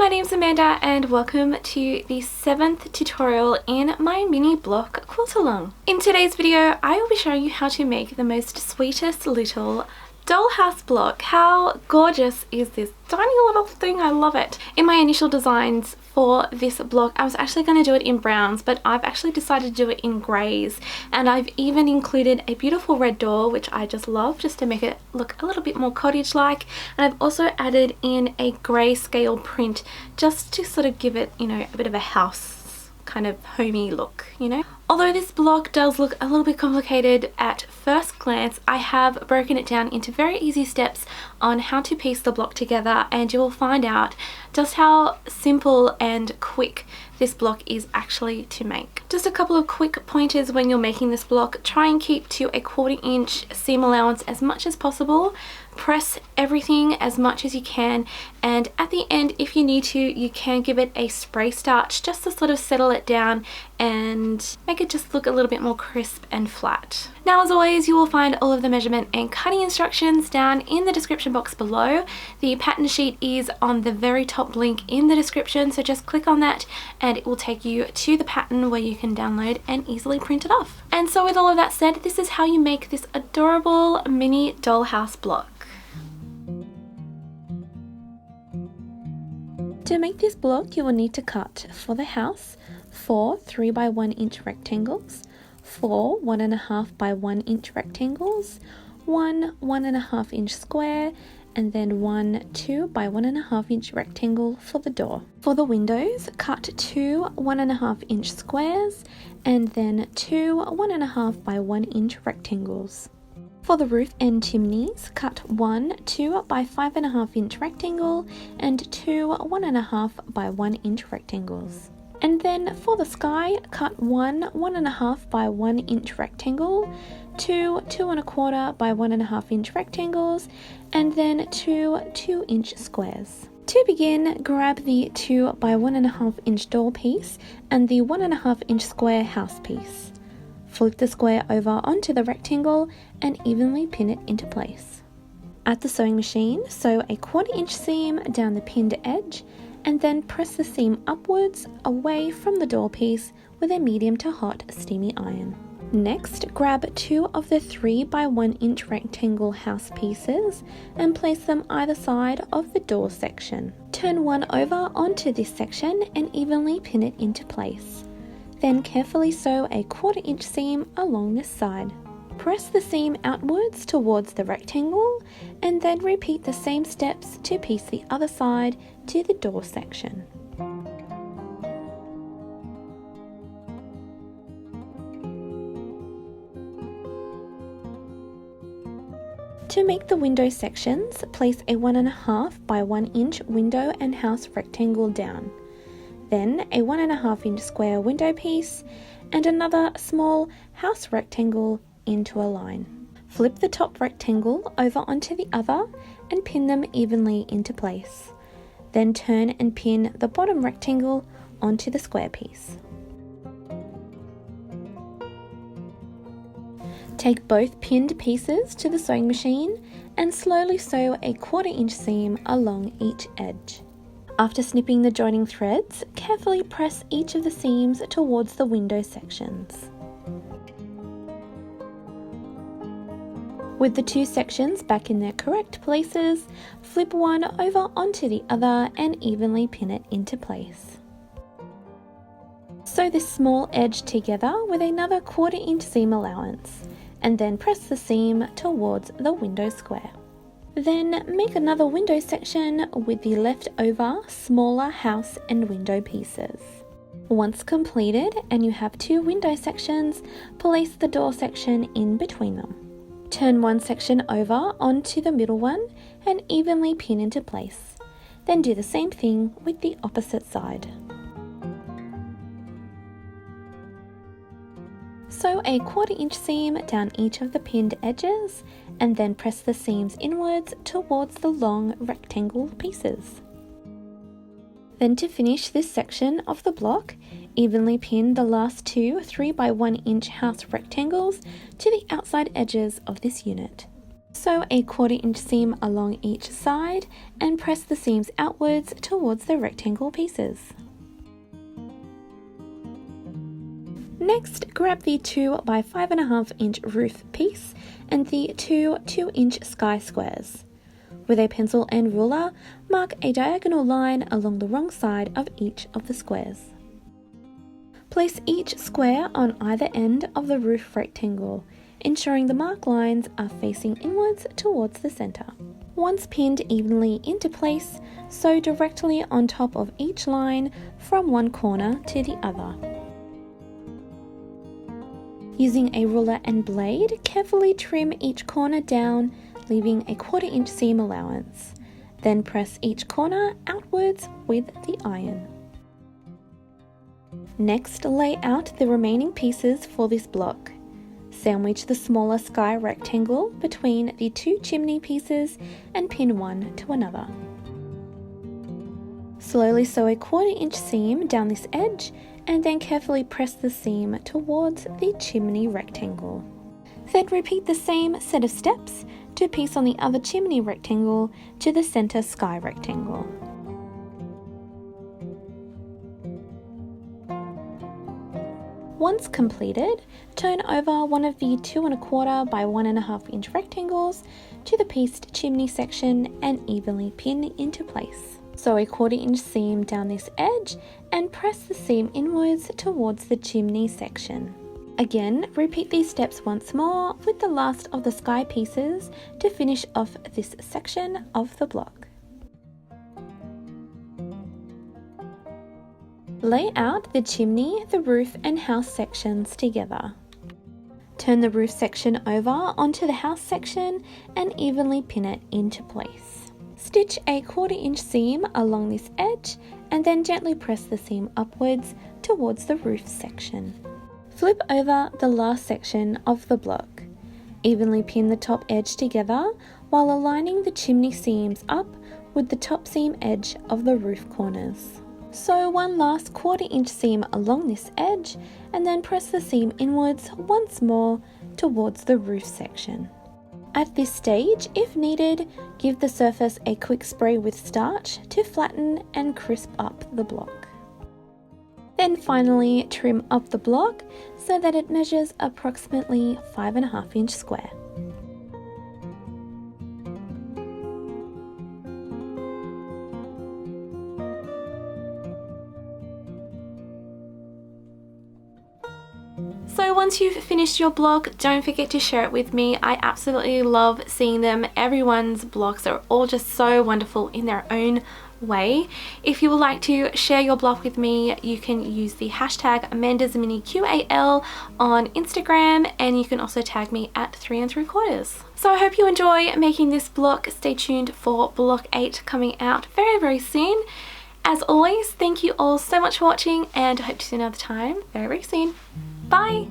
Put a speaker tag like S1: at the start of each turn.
S1: my name's Amanda and welcome to the 7th tutorial in my mini block quilt along. In today's video I will be showing you how to make the most sweetest little dollhouse block. How gorgeous is this tiny little thing? I love it. In my initial designs for this block I was actually going to do it in browns, but I've actually decided to do it in greys, and I've even included a beautiful red door which I just love, just to make it look a little bit more cottage like, and I've also added in a grayscale print just to sort of give it, you know, a bit of a house kind of homey look, you know. Although this block does look a little bit complicated at first glance, I have broken it down into very easy steps on how to piece the block together, and you will find out just how simple and quick this block is actually to make. Just a couple of quick pointers when you're making this block: try and keep to a 1/4 inch seam allowance as much as possible. Press everything as much as you can, and at the end, if you need to, you can give it a spray starch just to sort of settle it down and make it just look a little bit more crisp and flat. Now, as always, you will find all of the measurement and cutting instructions down in the description box below. The pattern sheet is on the very top link in the description, so just click on that and it will take you to the pattern where you can download and easily print it off. And so with all of that said, this is how you make this adorable mini dollhouse block. To make this block, you will need to cut for the house 4 3 by 1 inch rectangles, 4 1.5 by 1 inch rectangles, 1 1.5 inch square, and then 1 2 by 1.5 inch rectangle for the door. For the windows, cut 2 1.5 inch squares and then 2 1.5 by 1 inch rectangles. For the roof and chimneys, cut 1 2 by 5.5 inch rectangle and 2 1.5 by 1 inch rectangles. And then for the sky, cut 1 1.5 by 1 inch rectangle, 2 2 1/4 by 1.5 inch rectangles, and then 2 2 inch squares. To begin, grab the 2 by 1.5 inch door piece and the 1.5 inch square house piece. Flip the square over onto the rectangle and evenly pin it into place. At the sewing machine, sew a 1/4 inch seam down the pinned edge and then press the seam upwards away from the door piece with a medium to hot steamy iron. Next, grab 2 of the 3 by 1 inch rectangle house pieces and place them either side of the door section. Turn one over onto this section and evenly pin it into place. Then carefully sew a 1/4 inch seam along this side. Press the seam outwards towards the rectangle and then repeat the same steps to piece the other side to the door section. To make the window sections, place a 1.5 by 1 inch window and house rectangle down. Then a 1.5 inch square window piece and another small house rectangle into a line. Flip the top rectangle over onto the other and pin them evenly into place. Then turn and pin the bottom rectangle onto the square piece. Take both pinned pieces to the sewing machine and slowly sew a 1/4 inch seam along each edge. After snipping the joining threads, carefully press each of the seams towards the window sections. With the 2 sections back in their correct places, flip one over onto the other and evenly pin it into place. Sew this small edge together with another 1/4 inch seam allowance, and then press the seam towards the window square. Then make another window section with the leftover smaller house and window pieces. Once completed and you have 2 window sections, place the door section in between them. Turn one section over onto the middle one and evenly pin into place. Then do the same thing with the opposite side. Sew a 1/4 inch seam down each of the pinned edges and then press the seams inwards towards the long rectangle pieces. Then to finish this section of the block, evenly pin the last 2 3 by 1 inch house rectangles to the outside edges of this unit. Sew a 1/4 inch seam along each side and press the seams outwards towards the rectangle pieces. Next, grab the 2 by 5.5 inch roof piece and the 2 2-inch sky squares. With a pencil and ruler, mark a diagonal line along the wrong side of each of the squares. Place each square on either end of the roof rectangle, ensuring the mark lines are facing inwards towards the center. Once pinned evenly into place, sew directly on top of each line from one corner to the other. Using a ruler and blade, carefully trim each corner down, leaving a 1/4 inch seam allowance. Then press each corner outwards with the iron. Next, lay out the remaining pieces for this block. Sandwich the smaller sky rectangle between the 2 chimney pieces and pin one to another. Slowly sew a 1/4 inch seam down this edge and then carefully press the seam towards the chimney rectangle. Then repeat the same set of steps to piece on the other chimney rectangle to the center sky rectangle. Once completed, turn over one of the 2 1/4 by 1.5 inch rectangles to the pieced chimney section and evenly pin into place. Sew a 1/4 inch seam down this edge and press the seam inwards towards the chimney section. Again, repeat these steps once more with the last of the sky pieces to finish off this section of the block. Lay out the chimney, the roof and house sections together. Turn the roof section over onto the house section and evenly pin it into place. Stitch a 1/4 inch seam along this edge and then gently press the seam upwards towards the roof section. Flip over the last section of the block. Evenly pin the top edge together while aligning the chimney seams up with the top seam edge of the roof corners. Sew one last 1/4 inch seam along this edge and then press the seam inwards once more towards the roof section. At this stage, if needed, give the surface a quick spray with starch to flatten and crisp up the block. Then finally trim up the block so that it measures approximately 5.5 inch square. So once you've finished your block, don't forget to share it with me. I absolutely love seeing them. Everyone's blocks are all just so wonderful in their own way. If you would like to share your block with me, you can use the hashtag AmandasMiniQAL on Instagram, and you can also tag me at 3 3/4. So I hope you enjoy making this block. Stay tuned for block 8 coming out very, very soon. As always, thank you all so much for watching, and I hope to see you another time very, very soon. Bye!